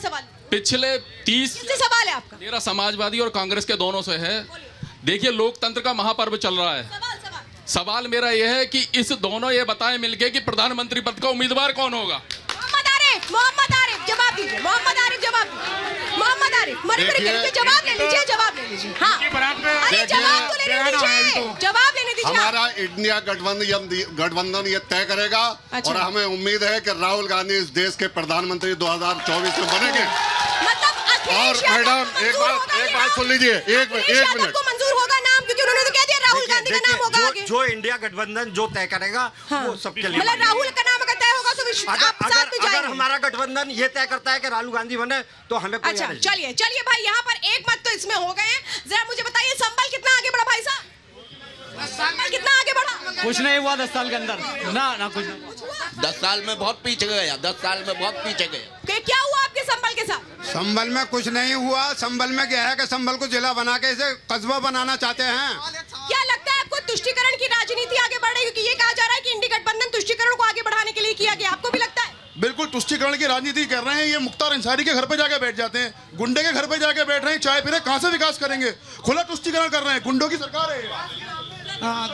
सवाल? पिछले 30 किससे सवाल है आपका? मेरा समाजवादी और कांग्रेस के दोनों से है। देखिए, लोकतंत्र का महापर्व चल रहा है। सवाल मेरा यह है कि इस दोनों ये बताएं मिलके कि प्रधानमंत्री पद का उम्मीदवार कौन होगा। मोहम्मद आरिफ जवाब दीजिए। मोहम्मद आरिफ जवाब दीजिए। मोहम्मद आरिफ जवाब ले लीजिए। जवाब ले लीजिए। हाँ, अरे जवाब तो लेने दीजिए। जवाब लेने दीजिए। हमारा इंडिया गठबंधन ये तय करेगा। अच्छा। और हमें उम्मीद है कि राहुल गांधी इस देश के प्रधानमंत्री 2024 में बनेंगे। और मैडम एक बात सुन लीजिए, एक मिनट को मंजूर होगा नाम, क्योंकि उन्होंने तो कह दिया राहुल गांधी का नाम होगा आगे। जो इंडिया गठबंधन जो तय करेगा वो सबके लिए, मतलब राहुल का नाम अगर तय होगा तो अगर हमारा गठबंधन ये तय करता है कि राहुल गांधी बने तो हमें कोई अच्छा, चलिए भाई, यहाँ पर एक मत तो इसमें हो गए। जरा मुझे बताइए, संबल कितना आगे बढ़ा भाई साहब? संबल कितना आगे बढ़ा? कुछ नहीं हुआ 10 साल के अंदर। ना कुछ 10 साल में बहुत पीछे गया। 10 साल में बहुत पीछे गया। क्या हुआ आपके संबल के साथ? संबल में कुछ नहीं हुआ। संबल में क्या है कि संबल को जिला बना के इसे कस्बा बनाना चाहते हैं। क्या लगता है आपको तुष्टीकरण की राजनीति आगे बढ़ रही है? क्योंकि ये कहा जा रहा है कि इंडी गठबंधन तुष्टीकरण को आगे बढ़ाने के लिए किया गया। आपको भी लगता है? बिल्कुल तुष्टीकरण की राजनीति कर रहे हैं। ये मुख्तार अंसारी के घर पे जाके बैठ जाते हैं, गुंडे के घर पे जाके बैठ रहे हैं, चाय पी रहे हैं। कहां से विकास करेंगे? खुला तुष्टीकरण कर रहे हैं। गुंडों की सरकार है।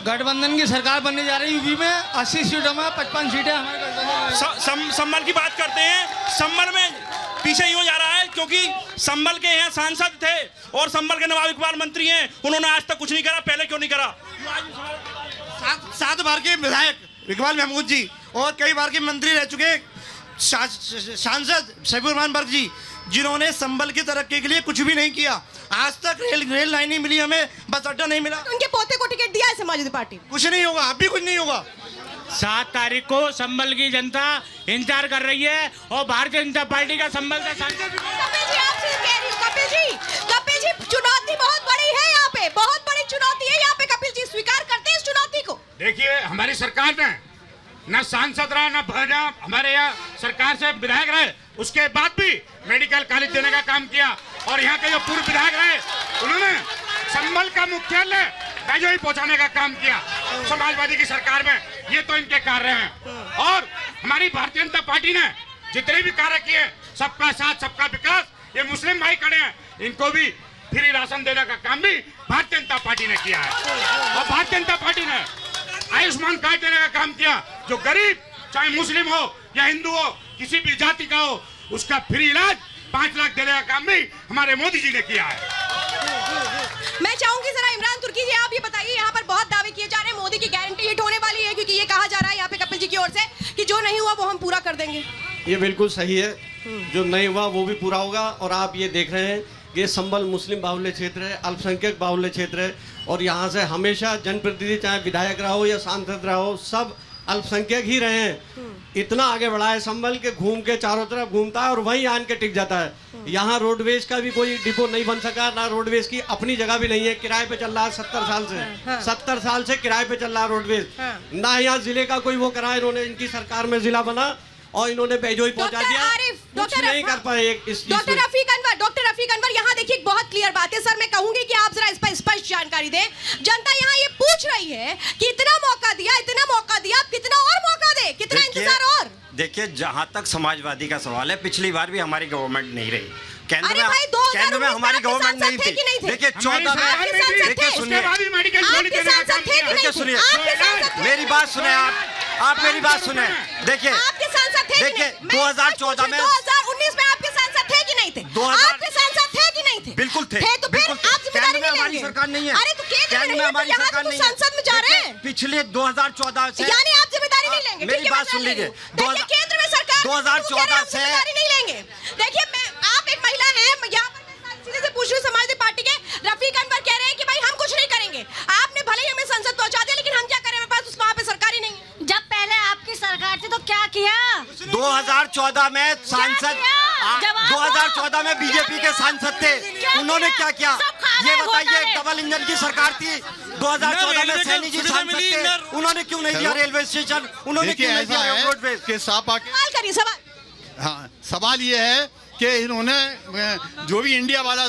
गठबंधन की सरकार बनने जा रही है यूपी में। 80 सीटों में 55 सीटें हमारे गठबंधन। संबल की बात करते हैं। संबल में पीछे यूं जा रहा है क्योंकि संबल के यहाँ सांसद थे और संबल के नवाब इकबाल मंत्री हैं। उन्होंने आज तक कुछ नहीं करा। पहले क्यों नहीं करा? 7 बार के विधायक इकबाल महमूद जी और कई बार के मंत्री रह चुके सांसद सैफुर रहमान बर्क जी, जिन्होंने संबल की तरक्की के लिए कुछ भी नहीं किया। आज तक रेल लाइन नहीं मिली हमें, बस अड्डा नहीं मिला। उनके पोते को टिकट दिया है समाजवादी पार्टी। कुछ नहीं होगा, अब भी कुछ नहीं होगा। 7 तारीख को संबल की जनता इंतजार कर रही है और भारतीय जनता पार्टी का संबल का सांसद। कपिल जी, चुनौती बहुत बड़ी है यहाँ पे, बहुत बड़ी चुनौती है यहाँ पे। कपिल जी स्वीकार करते हैं इस चुनौती को? देखिए, हमारी सरकार ने न सांसद रहा, न हमारे यहाँ सरकार से विधायक रहे, उसके बाद भी मेडिकल कॉलेज देने का काम किया। और यहाँ के जो पूर्व विधायक रहे, उन्होंने संबल का मुख्यालय बैजोई पहुंचाने का काम किया समाजवादी की सरकार में। ये तो इनके कार्य हैं। और हमारी भारतीय जनता पार्टी ने जितने भी कार्य किए, सबका साथ सबका विकास, ये मुस्लिम भाई खड़े हैं, इनको भी फ्री राशन देने का काम भी भारतीय जनता पार्टी ने किया है। और भारतीय जनता पार्टी ने आयुष्मान कार्ड देने का काम किया। जो गरीब, चाहे मुस्लिम हो या हिंदू हो, किसी भी जाति का हो, उसका फ्री इलाज 5 लाख देने का काम भी हमारे मोदी जी ने किया है। मैं चाहूंगी जरा इमरान तुर्की जी, आप ये बताइए, यहाँ पर बहुत दावे किए जा रहे हैं मोदी की गारंटी हिट होने वाली है, क्योंकि ये कहा जा रहा है यहाँ पे कपिल जी की ओर से कि जो नहीं हुआ वो हम पूरा कर देंगे। ये बिल्कुल सही है। जो नहीं हुआ वो भी पूरा होगा। और आप ये देख रहे हैं कि संबल मुस्लिम बाहुल्य क्षेत्र है, अल्पसंख्यक बाहुल्य क्षेत्र है। और यहाँ से हमेशा जनप्रतिनिधि, चाहे विधायक रहा हो या सांसद रहा हो, सब अल्पसंख्यक ही रहे हैं। इतना आगे बढ़ा है संबल के, घूम के चारों तरफ घूमता है और वहीं आन के टिक जाता है। यहाँ रोडवेज का भी कोई डिपो नहीं बन सका, ना रोडवेज की अपनी जगह भी नहीं है। किराए पे चल रहा है 70 साल से। 70 साल से किराए पे चल रहा है रोडवेज। ना यहाँ जिले का कोई वो करा, इन्होंने इनकी सरकार में जिला बना और इन्होंने बैजोई पहुंचा दिया। कुछ नहीं कर पाए इस डॉक्टर रफीक अनवर, यहाँ देखिए बहुत क्लियर बात है। सर, मैं कहूंगी कि आप जरा इस पर स्पष्ट जानकारी दें। जनता यहाँ ये पूछ रही है कि इतना मौका दिया, आप कितना और मौका दे, कितना इंतजार और? देखिए, जहां तक समाजवादी का सवाल है, पिछली बार भी हमारी गवर्नमेंट नहीं रही। केंद्र में हमारी गवर्नमेंट नहीं थी। देखिए 14 में, देखिए सुनिए, देखिए सुनिए, मेरी बात सुने आप मेरी बात सुने। देखिए 2014 में, 2019 में आपके सांसद थे कि नहीं थे? आपके सांसद थे कि नहीं थे? बिल्कुल थे। तो फिर आप जिम्मेदारी नहीं लेंगे? सरकार नहीं है। अरे तो केंद्र में हमारी सरकार नहीं है, संसद में जा रहे हैं। पिछले 2014 से, यानी आप जिम्मेदारी नहीं लेंगे? मेरी बात सुन लीजिए। देखिए, केंद्र में सरकार 2014 से जिम्मेदारी नहीं लेंगे। देखिए, आप एक महिला है, यहाँ पर सीधे से पूछ रही हूँ, समाजवादी पार्टी के रफीक अनवर कह रहे हैं कि भाई हम कुछ नहीं करेंगे। आपने भले ही हमें संसद पहुंचा दिया, लेकिन हम क्या करें, हमारे पास वहाँ पे सरकार ही नहीं है। जब पहले आपकी सरकार थी तो क्या किया? 2014 में सांसद, 2014 में बीजेपी के सांसद थे, उन्होंने क्या किया ये बताइए? डबल इंजन की सरकार थी। 2014 में सैनी जी सांसद थे, उन्होंने क्यों नहीं दिया रेलवे स्टेशन? उन्होंने क्यों नहीं दिया रोडवेज? सवाल करिए, सवाल। हाँ, सवाल ये है कि इन्होंने जो भी इंडिया वाला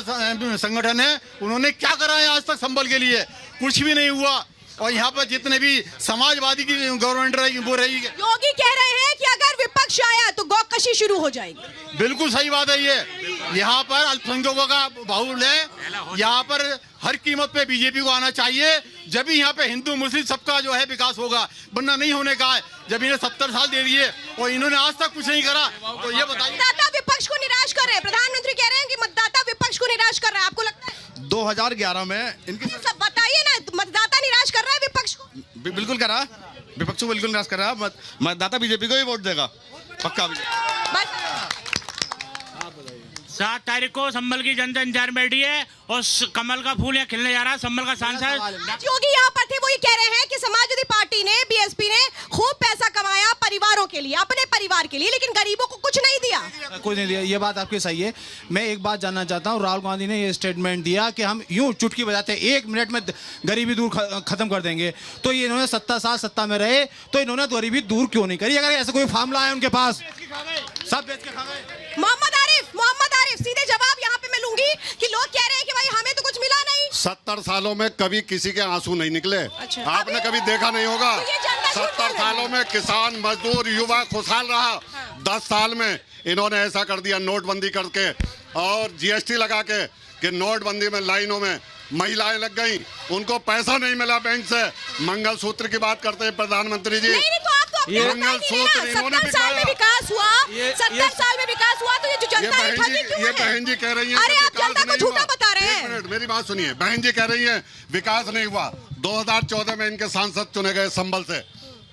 संगठन है, उन्होंने क्या करा है आज तक संबल के लिए? कुछ भी नहीं हुआ। और यहाँ पर जितने भी समाजवादी की गवर्नमेंट रही वो रही। योगी कह रहे हैं कि अगर विपक्ष आया तो गौकशी शुरू हो जाएगी। बिल्कुल सही बात है ये। यहाँ पर अल्पसंख्यकों का बाहुल्य है, यहाँ पर हर कीमत पे बीजेपी को आना चाहिए, जब भी यहाँ पे हिंदू मुस्लिम सबका जो है विकास होगा, वरना नहीं होने का है। जब इन्हें 70 साल दे दिए और इन्होंने आज तक कुछ नहीं करा, तो ये बताइए। मतदाता विपक्ष को निराश कर रहे हैं, प्रधानमंत्री कह रहे हैं कि मतदाता विपक्ष को निराश कर रहा है, आपको लगता है? 2011 में इनकी सब बताइए ना, मतदाता निराश कर रहा है विपक्ष को? बिल्कुल कर रहा, विपक्ष को बिल्कुल निराश कर रहा। मतदाता बीजेपी को ही वोट देगा, पक्का। 7 तारीख को संभल की जनता इंतजार में बैठी है और कमल का फूल यहाँ खिलने जा रहा है। संभल का सांसद योगी यहाँ पर थे, वो ये कह रहे हैं कि समाजवादी पार्टी ने, बीएसपी ने खूब पैसा कमाया परिवारों के लिए, अपने परिवार के लिए, लेकिन गरीबों को कुछ नहीं दिया। कुछ नहीं दिया, ये बात आपकी सही है। मैं एक बात जानना चाहता हूँ, राहुल गांधी ने ये स्टेटमेंट दिया कि हम यूं चुटकी बजाते 1 मिनट में गरीबी दूर खत्म कर देंगे। तो ये इन्होंने 70 साल सत्ता में रहे, तो इन्होंने गरीबी दूर क्यों नहीं करी? अगर ऐसा कोई मामला है उनके पास, सब बेच के खा गए। मोहम्मद आरिफ सीधे जवाब यहाँ पे मैं लूंगी कि लोग कह रहे हैं कि भाई हमें तो कुछ मिला नहीं। 70 सालों में कभी किसी के आंसू नहीं निकले। अच्छा। आपने कभी देखा नहीं होगा। 70 सालों में किसान, मजदूर, युवा खुशहाल रहा। 10 साल में इन्होंने ऐसा कर दिया, नोटबंदी करके और जीएसटी लगा के, कि नोटबंदी में लाइनों में महिलाएं लग गई, उनको पैसा नहीं मिला बैंक से। मंगलसूत्र की बात करते हैं प्रधानमंत्री जी, मंगलसूत्र इन्होंने 70 साल में विकास हुआ, 70 साल में विकास हुआ, तो ये जो जनता है ये बहन जी कह रही है, अरे आप जनता को झूठा बता रहे हैं। एक मिनट मेरी बात सुनिए, बहन जी कह रही है विकास नहीं हुआ। 2014 में इनके सांसद चुने गए संभल से,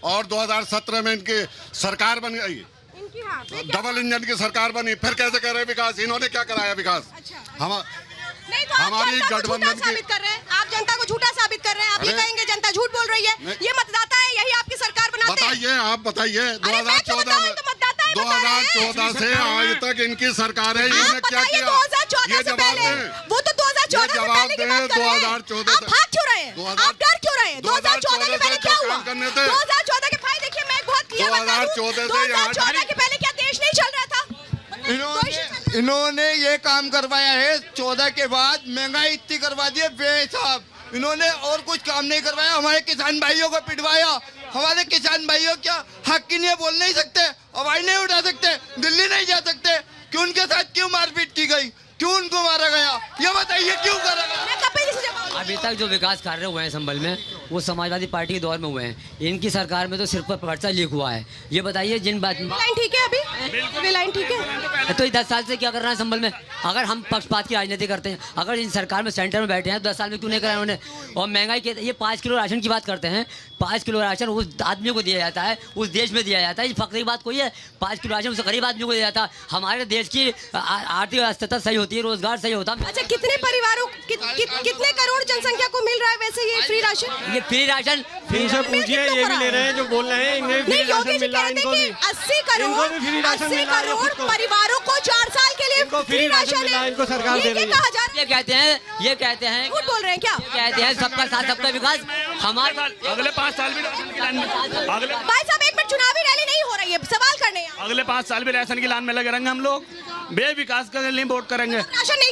और 2017 में इनकी सरकार बन गई, डबल इंजन की सरकार बनी। फिर कैसे कह रहे हैं विकास? इन्होंने क्या कराया विकास? नहीं तो हमारी गठबंधन साबित कर रहे हैं, आप जनता को झूठा साबित कर रहे हैं। आप ये कहेंगे जनता झूठ बोल रही है, ये मतदाता है, यही आपकी सरकार बनाते हैं। बताइए, आप बताइए 2014 में, 2014 से आज तक इनकी सरकार है, इन्होंने क्या किया? 2014 से पहले, वो तो 2014 से पहले की बात कर रहे हैं। 2014 आप भाग क्यों रहे हैं? आप डर क्यों रहे हैं? 2014 के पहले क्या हुआ? 2014 के भाई देखिए, मैं बहुत क्लियर बता दूं, 2014 के पहले क्या देश नहीं चल रहा था? इन्होंने ये काम करवाया है। 14 के बाद महंगाई इतनी करवा दी है बेहिसाब। इन्होंने और कुछ काम नहीं करवाया, हमारे किसान भाइयों को पिटवाया। हमारे किसान भाइयों क्या हक की नहीं बोल नहीं सकते, आवाज नहीं उठा सकते, दिल्ली नहीं जा सकते? क्यों उनके साथ क्यों मारपीट की गई? क्यों उनको मारा गया? ये बताइए, क्यों करा गया? अभी तक जो विकास कार्य हुए हैं संभल में, वो समाजवादी पार्टी के दौर में हुए हैं। इनकी सरकार में तो सिर्फ पर्चा लीक हुआ है। ये बताइए, जिन बात लाइन ठीक है, अभी लाइन ठीक है, तो 10 साल से क्या कर रहे हैं संभल में? अगर हम पक्षपात की राजनीति करते हैं, अगर इन सरकार में सेंटर में बैठे हैं, 10 साल में क्यों नहीं कराया उन्होंने? और महंगाई के ये 5 किलो राशन की बात करते हैं। 5 किलो राशन उस आदमी को दिया जाता है, उस देश में दिया जाता है। ये फख्र की बात कोई है? 5 किलो राशन उस गरीब आदमी को दिया जाता है। हमारे देश की आर्थिक स्थिति सही होती है, रोजगार सही होता है। अच्छा, कितने परिवारों, कितने करोड़ जनसंख्या को मिल रहा है वैसे ये फ्री राशन? ये फ्री राशन इनसे पूछिए, ये भी ले रहे हैं जो बोल रहे हैं, इन्हें फ्री राशन मिल रहा है। इनको भी 80 करोड़ परिवारों को 4 साल के लिए फ्री राशन मिला है, इनको सरकार दे रही है। ये कहते हैं झूठ बोल रहे हैं क्या? कहते हैं सबका साथ सबका विकास। हमारे अगले 5 साल भी राशन की लाइन में, भाई साहब एक मिनट, चुनावी रैली नहीं हो रही है, सवाल करने हैं। अगले 5 साल भी राशन की लाइन में लगे रहेंगे हम लोग, बेविकास के लिए वोट करेंगे। राशन नहीं